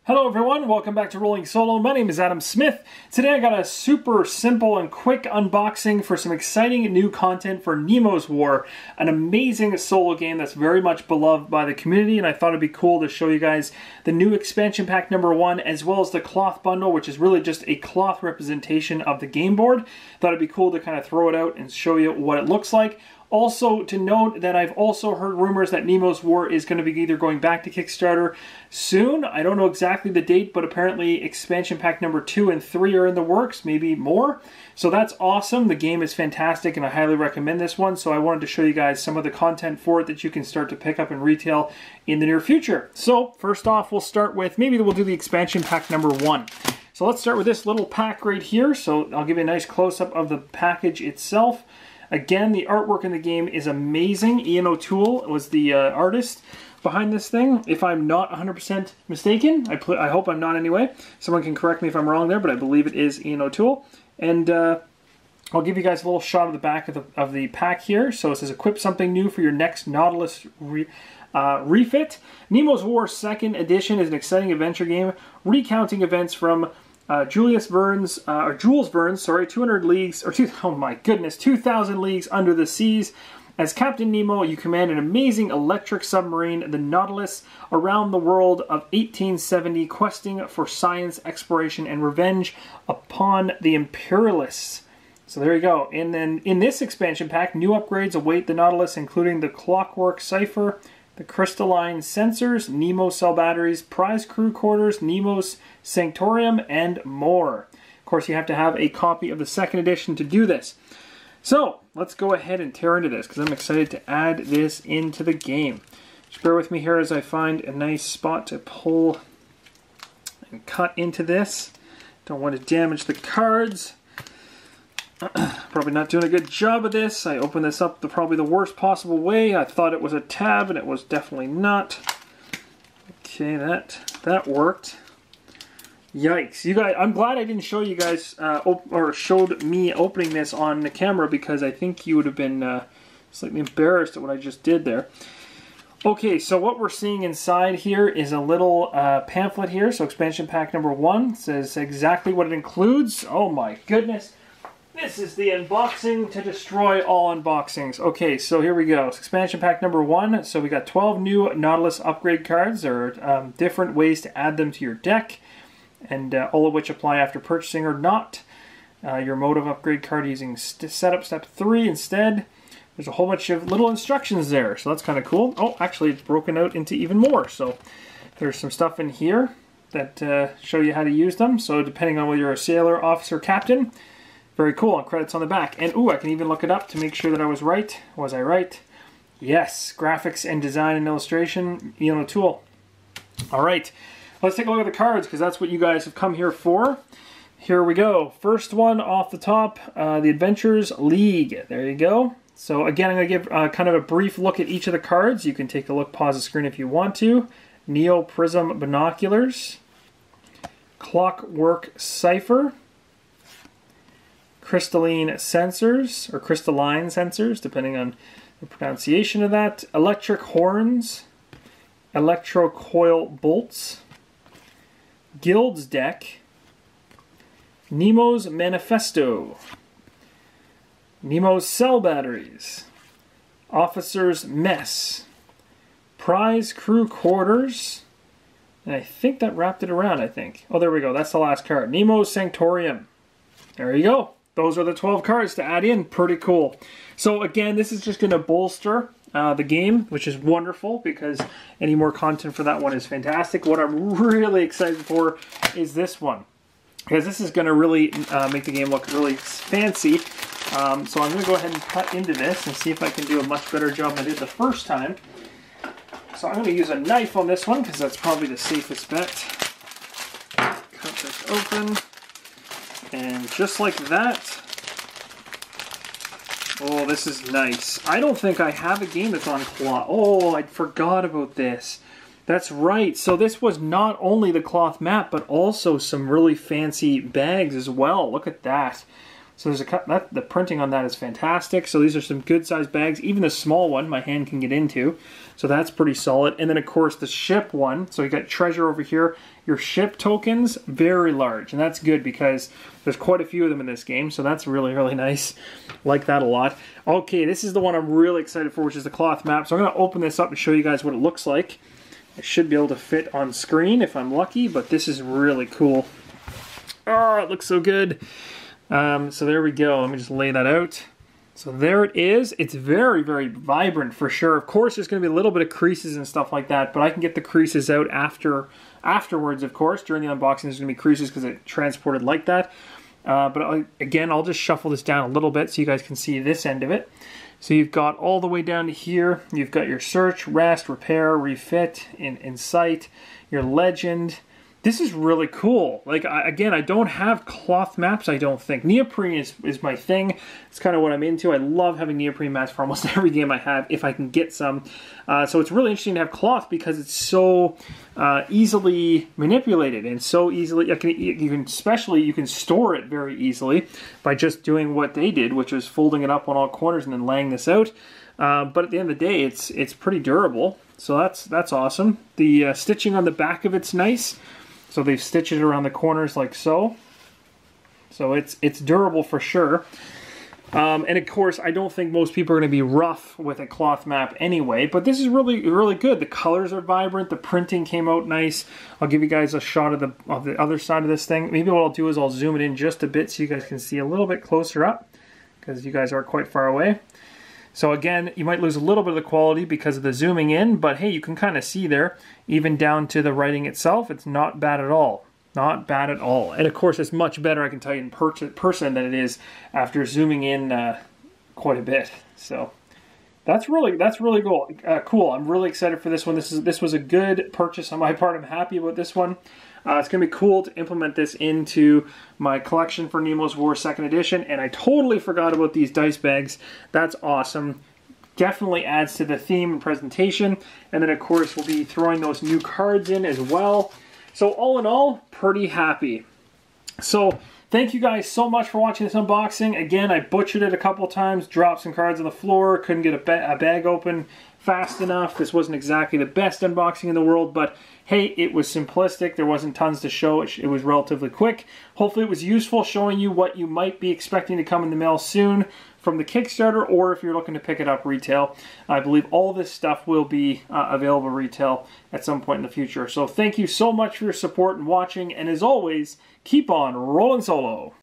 Hello everyone, welcome back to Rolling Solo. My name is Adam Smith. Today I got a super simple and quick unboxing for some exciting new content for Nemo's War, an amazing solo game that's very much beloved by the community, and I thought it'd be cool to show you guys the new expansion pack number 1 as well as the cloth bundle, which is really just a cloth representation of the game board. Thought it'd be cool to kind of throw it out and show you what it looks like. Also to note that I've also heard rumors that Nemo's War is going to be either going back to Kickstarter soon. I don't know exactly the date, but apparently expansion pack number 2 and 3 are in the works, maybe more. So that's awesome. The game is fantastic and I highly recommend this one. So I wanted to show you guys some of the content for it that you can start to pick up in retail in the near future. So first off, we'll start with, maybe we'll do the expansion pack number 1. So let's start with this little pack right here. So I'll give you a nice close-up of the package itself. Again, the artwork in the game is amazing. Ian O'Toole was the artist behind this thing, if I'm not 100% mistaken. I hope I'm not anyway. Someone can correct me if I'm wrong there, but I believe it is Ian O'Toole. And I'll give you guys a little shot of the back of the pack here. So it says, equip something new for your next Nautilus refit. Nemo's War 2nd Edition is an exciting adventure game, recounting events from Jules Verne's, 200 leagues, or 2,000 leagues under the seas. As Captain Nemo, you command an amazing electric submarine, the Nautilus, around the world of 1870, questing for science, exploration, and revenge upon the Imperialists. So there you go. And then in this expansion pack, new upgrades await the Nautilus, including the Clockwork Cipher, the Crystalline Sensors, Nemo cell batteries, prize crew quarters, Nemo's Sanctorium, and more. Of course, you have to have a copy of the 2nd edition to do this. So, let's go ahead and tear into this, because I'm excited to add this into the game. Just bear with me here as I find a nice spot to pull and cut into this. Don't want to damage the cards. Probably not doing a good job of this. I opened this up probably the worst possible way. I thought it was a tab, and it was definitely not. Okay, that worked. Yikes! You guys, I'm glad I didn't show you guys or showed me opening this on the camera, because I think you would have been slightly embarrassed at what I just did there. Okay, so what we're seeing inside here is a little pamphlet here. So expansion pack number 1 says exactly what it includes. Oh my goodness! This is the unboxing to destroy all unboxings. Okay, so here we go. Expansion pack number 1. So we got 12 new Nautilus upgrade cards. There are different ways to add them to your deck, and all of which apply after purchasing or not. Your mode of upgrade card using setup step 3 instead. There's a whole bunch of little instructions there, so that's kind of cool. Oh, actually it's broken out into even more. So there's some stuff in here that show you how to use them. So depending on whether you're a sailor, officer, captain. Very cool, and credits on the back. And ooh, I can even look it up to make sure that I was right. Was I right? Yes, graphics and design and illustration, Ian O'Toole. All right, let's take a look at the cards, because that's what you guys have come here for. Here we go. First one off the top, the Adventures League. There you go. So again, I'm going to give kind of a brief look at each of the cards. You can take a look, pause the screen if you want to. Neo Prism Binoculars. Clockwork Cipher. Crystalline Sensors, or Crystalline Sensors, depending on the pronunciation of that. Electric Horns. Electro-Coil Bolts. Guild's Deck. Nemo's Manifesto. Nemo's Cell Batteries. Officer's Mess. Prize Crew Quarters. And I think that wrapped it around, I think. Oh, there we go. That's the last card. Nemo's Sanctorium. There you go. Those are the 12 cards to add in. Pretty cool. So again, this is just going to bolster the game, which is wonderful, because any more content for that one is fantastic. What I'm really excited for is this one, because this is going to really make the game look really fancy. So I'm going to go ahead and cut into this and see if I can do a much better job than I did the first time. So I'm going to use a knife on this one, because that's probably the safest bet. Cut this open. And just like that, oh, this is nice. I don't think I have a game that's on cloth. Oh, I forgot about this. That's right. So this was not only the cloth map, but also some really fancy bags as well. Look at that. So there's the printing on that is fantastic. So these are some good sized bags. Even the small one my hand can get into. So that's pretty solid. And then of course the ship one. So you got treasure over here. Your ship tokens, very large. And that's good because there's quite a few of them in this game. So that's really, really nice. Like that a lot. Okay, this is the one I'm really excited for, which is the cloth map. So I'm going to open this up and show you guys what it looks like. I should be able to fit on screen if I'm lucky, but this is really cool. Oh, it looks so good. So there we go. Let me just lay that out. So there it is. It's very, very vibrant for sure. Of course, there's going to be a little bit of creases and stuff like that, but I can get the creases out afterwards, of course. During the unboxing, there's going to be creases because it transported like that. Again, I'll just shuffle this down a little bit so you guys can see this end of it. So you've got all the way down to here. You've got your search, rest, repair, refit, insight, your legend. This is really cool. Like, again, I don't have cloth maps, I don't think. Neoprene is my thing. It's kind of what I'm into. I love having neoprene maps for almost every game I have, if I can get some. So it's really interesting to have cloth because it's so easily manipulated and so easily, you can store it very easily by just doing what they did, which was folding it up on all corners and then laying this out. But at the end of the day, it's pretty durable. So that's awesome. The stitching on the back of it's nice. So they've stitched it around the corners like so. So it's durable for sure. And of course, I don't think most people are going to be rough with a cloth map anyway, but this is really, really good. The colors are vibrant. The printing came out nice. I'll give you guys a shot of the other side of this thing. Maybe what I'll do is I'll zoom it in just a bit so you guys can see a little bit closer up because you guys are quite far away. So again, you might lose a little bit of the quality because of the zooming in, but hey, you can kind of see there, even down to the writing itself, it's not bad at all. Not bad at all. And of course, it's much better, I can tell you, in person than it is after zooming in quite a bit. So that's really cool. Cool. I'm really excited for this one. This was a good purchase on my part. I'm happy about this one. It's going to be cool to implement this into my collection for Nemo's War 2nd Edition, and I totally forgot about these dice bags. That's awesome. Definitely adds to the theme and presentation, and then of course we'll be throwing those new cards in as well. So all in all, pretty happy. So thank you guys so much for watching this unboxing. Again, I butchered it a couple times, dropped some cards on the floor, couldn't get a bag open fast enough. This wasn't exactly the best unboxing in the world, but hey, it was simplistic. There wasn't tons to show. It was relatively quick. Hopefully it was useful, showing you what you might be expecting to come in the mail soon from the Kickstarter, or if you're looking to pick it up retail. I believe all this stuff will be available retail at some point in the future. So thank you so much for your support and watching, and as always, keep on rolling solo.